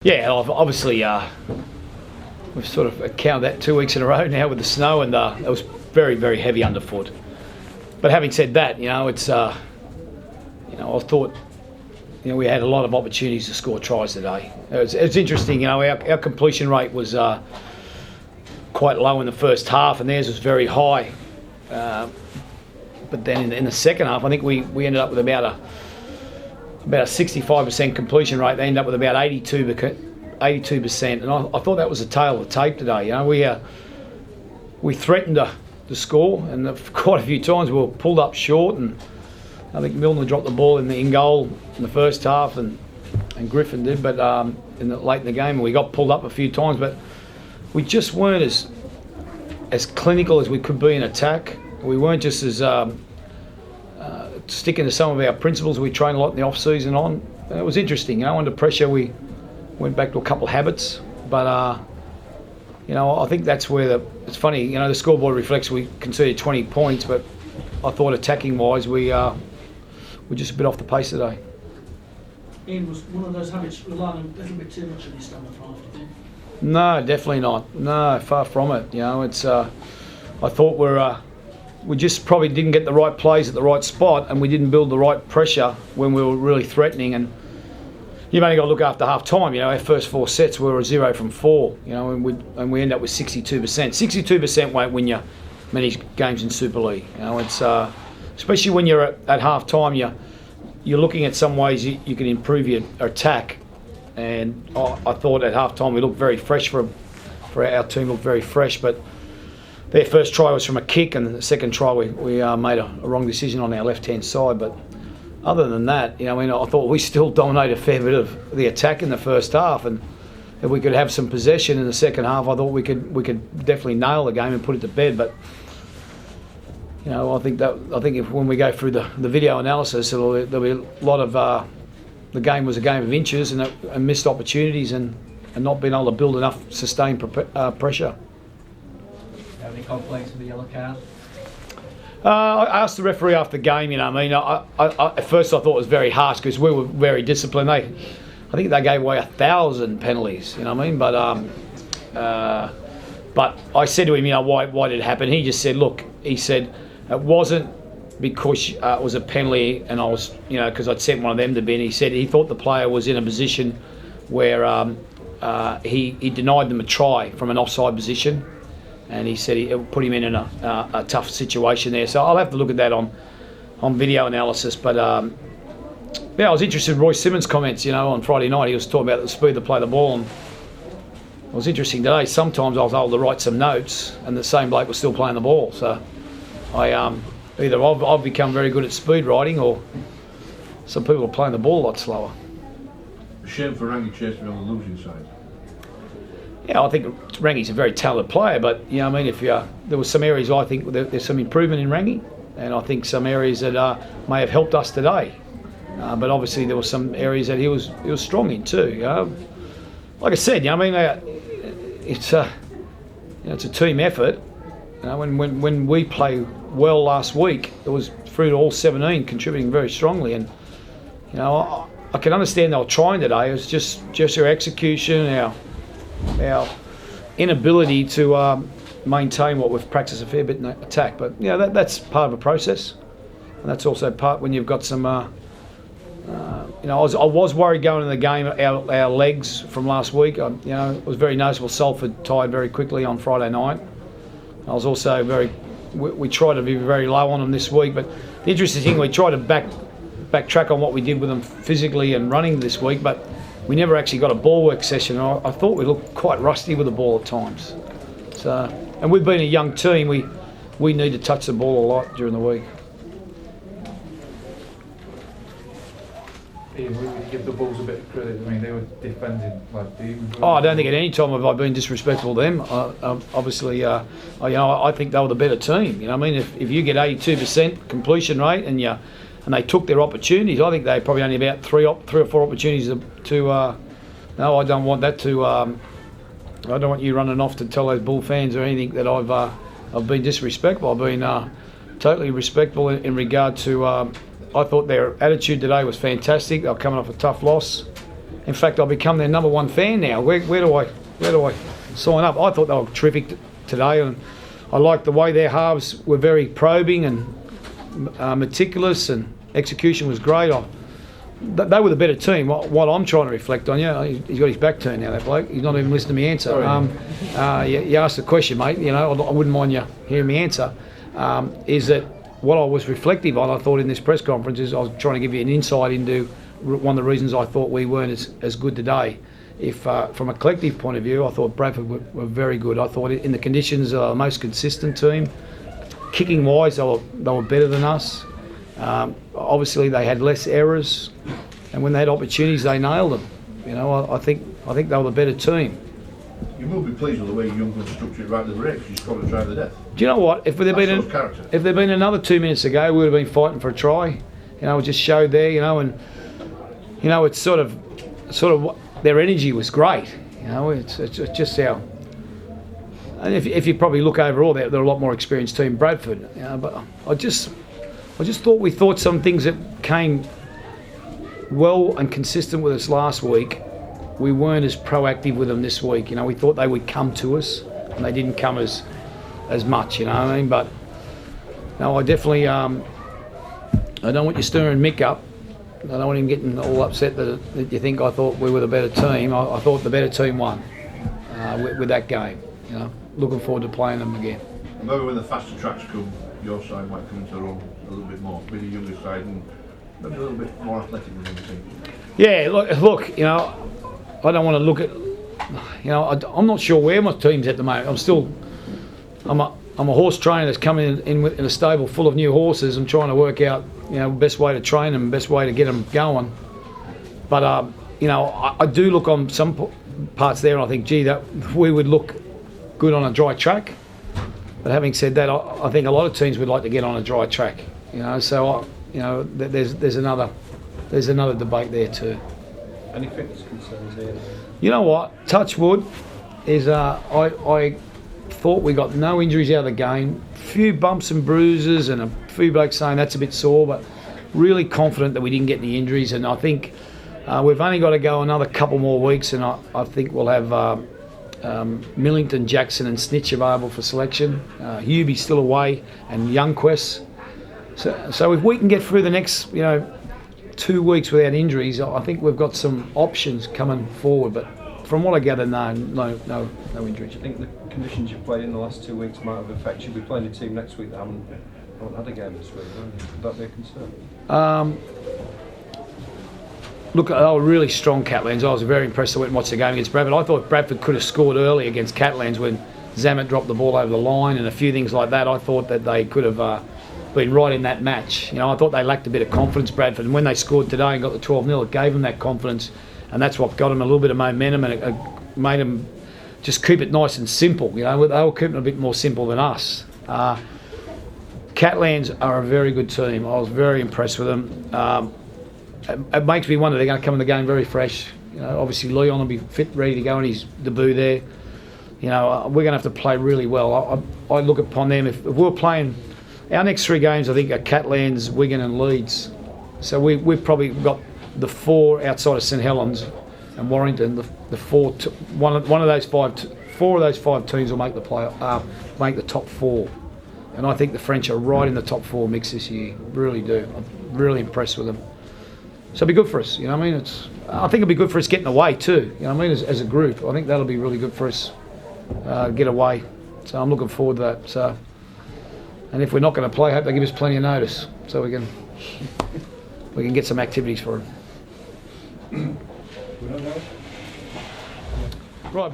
Yeah, obviously, we've sort of counted that 2 weeks in a row now with the snow, and it was very, very heavy underfoot. But having said that, it's, I thought, we had a lot of opportunities to score tries today. It's interesting, our completion rate was quite low in the first half, and theirs was very high. But then in the second half, I think we ended up with about a 65% completion rate. They ended up with about 82%, and I thought that was a tale of the tape today. We threatened to score, and quite a few times we were pulled up short, and I think Milner dropped the ball in goal in the first half, and Griffin did, but late in the game, and we got pulled up a few times, but we just weren't as clinical as we could be in attack. We weren't just as sticking to some of our principles we trained a lot in the off-season on. It was interesting, under pressure we went back to a couple of habits, but I think that's where it's funny, the scoreboard reflects we conceded 20 points, but I thought attacking-wise we're just a bit off the pace today. Ian, was one of those habits relying a little bit too much on your standard half, do you think? No, definitely not. No, far from it. It's. I thought we just probably didn't get the right plays at the right spot, and we didn't build the right pressure when we were really threatening. And you've only got to look after half time. Our first 4 sets we were 0 from 4. And we end up with 62%. 62% won't win you many games in Super League. It's especially when you're at half time. You're looking at some ways you can improve your attack. And I thought at half time we looked very fresh for our team, looked very fresh, but their first try was from a kick, and the second try we made a wrong decision on our left-hand side. But other than that, I thought we still dominated a fair bit of the attack in the first half, and if we could have some possession in the second half, I thought we could definitely nail the game and put it to bed. But I think if when we go through the video analysis, there'll be a lot of the game was a game of inches and missed opportunities and not being able to build enough sustained pressure. Any complaints with the yellow card? I asked the referee after the game. I at first I thought it was very harsh because we were very disciplined. I think they gave away 1,000 penalties. But I said to him, why did it happen? He just said, look, it wasn't because it was a penalty, and I was, because I'd sent one of them to bin. He said he thought the player was in a position where he denied them a try from an offside position. And he said it put him in a tough situation there. So I'll have to look at that on video analysis. But I was interested in Royce Simmons' comments. On Friday night he was talking about the speed to play the ball, and it was interesting today. Sometimes I was able to write some notes, and the same bloke was still playing the ball. So either I've become very good at speed writing, or some people are playing the ball a lot slower. A shame for Rangi Chase to be on the losing side. Yeah, I think Rangi's a very talented player, but if there was some areas I think there's some improvement in Rangi, and I think some areas that may have helped us today. But obviously there were some areas that he was strong in too. Like I said, it's a team effort. When we play well last week, it was through to all 17 contributing very strongly, and I can understand they were trying today. It was just our execution, our inability to maintain what we've practiced a fair bit in attack. But that's part of a process, and that's also part when you've got some. I was worried going into the game. Our legs from last week. It was very noticeable. Salford tired very quickly on Friday night. I was also we tried to be very low on them this week, but the interesting thing, we tried to backtrack on what we did with them physically and running this week, but we never actually got a ball work session. I thought we looked quite rusty with the ball at times. So, and we've been a young team. We need to touch the ball a lot during the week. Ian, we would give the Bulls a bit of credit. They were defending like demons. I don't think at any time have I been disrespectful to them. Obviously, I think they were the better team. If you get 82% completion rate and they took their opportunities, I think they probably only about three or four opportunities to. No, I don't want that to. I don't want you running off to tell those Bull fans or anything that I've been disrespectful. I've been totally respectful in regard to. I thought their attitude today was fantastic. They were coming off a tough loss. In fact, I've become their number one fan now. Where do I sign up? I thought they were terrific today, and I liked the way their halves were very probing and meticulous, and execution was great. They were the better team. What I'm trying to reflect on, he's got his back turned now, that bloke. He's not even listening to me answer. You asked the question, mate. I wouldn't mind you hearing me answer. Is that what I was reflective on? I thought in this press conference is I was trying to give you an insight into one of the reasons I thought we weren't as good today. If from a collective point of view, I thought Bradford were very good. I thought in the conditions, the most consistent team. Kicking wise, they were better than us. Obviously, they had less errors, and when they had opportunities, they nailed them. I think they were the better team. You will be pleased with the way Youngman structured it right to the break. She's got to drive the death. Do you know what? If there'd been another 2 minutes ago, we would have been fighting for a try. It just showed there. And it's sort of their energy was great. It's just how. And if you probably look overall, they're a lot more experienced team, Bradford. But I just thought we thought some things that came well and consistent with us last week. We weren't as proactive with them this week. We thought they would come to us, and they didn't come as much. But no, I definitely I don't want you stirring Mick up. I don't want him getting all upset that you think I thought we were the better team. I thought the better team won with that game. Looking forward to playing them again. Maybe when the faster tracks come, your side might come into their own a little bit more. Maybe the younger side and maybe a little bit more athletic than the team. Yeah, look. I don't want to look at. I'm not sure where my team's at the moment. I'm a horse trainer that's coming in a stable full of new horses. I'm trying to work out, best way to train them, best way to get them going. But I do look on some parts there, and I think, gee, that we would look good on a dry track. But having said that, I think a lot of teams would like to get on a dry track. So there's another debate there too. Any fitness concerns here? You know what? Touch wood is I thought we got no injuries out of the game. Few bumps and bruises, and a few blokes saying that's a bit sore, but really confident that we didn't get any injuries. And I think we've only got to go another couple more weeks, and I think we'll have Millington, Jackson, and Snitch available for selection. Hubie's still away, and Youngquest. So if we can get through the next 2 weeks without injuries, I think we've got some options coming forward. But from what I gather, no injuries. Do you think the conditions you've played in the last 2 weeks might have affected you? We're playing a team next week that haven't had a game this week. Would that be a concern? Look, they were really strong, Catlands. I was very impressed. I went and watched the game against Bradford. I thought Bradford could have scored early against Catlands when Zammit dropped the ball over the line and a few things like that. I thought that they could have been right in that match. I thought they lacked a bit of confidence, Bradford, and when they scored today and got the 12-0, it gave them that confidence, and that's what got them a little bit of momentum, and it made them just keep it nice and simple. They were keeping it a bit more simple than us. Catlands are a very good team. I was very impressed with them. It makes me wonder, they're going to come in the game very fresh. Obviously Leon will be fit, ready to go in his debut there. We're going to have to play really well. I look upon them, if we're playing our next 3 games, I think, are Catlands, Wigan and Leeds. So we've probably got the 4 outside of St Helens and Warrington. The 4, one of those 5, 4 of those 5 teams will make make the top 4. And I think the French are right in the top 4 mix this year. Really do. I'm really impressed with them. So it'll be good for us. I think it'll be good for us getting away too. As a group, I think that'll be really good for us. Get away. So I'm looking forward to that. So. And if we're not going to play, I hope they give us plenty of notice so we can get some activities for them. Right, boys.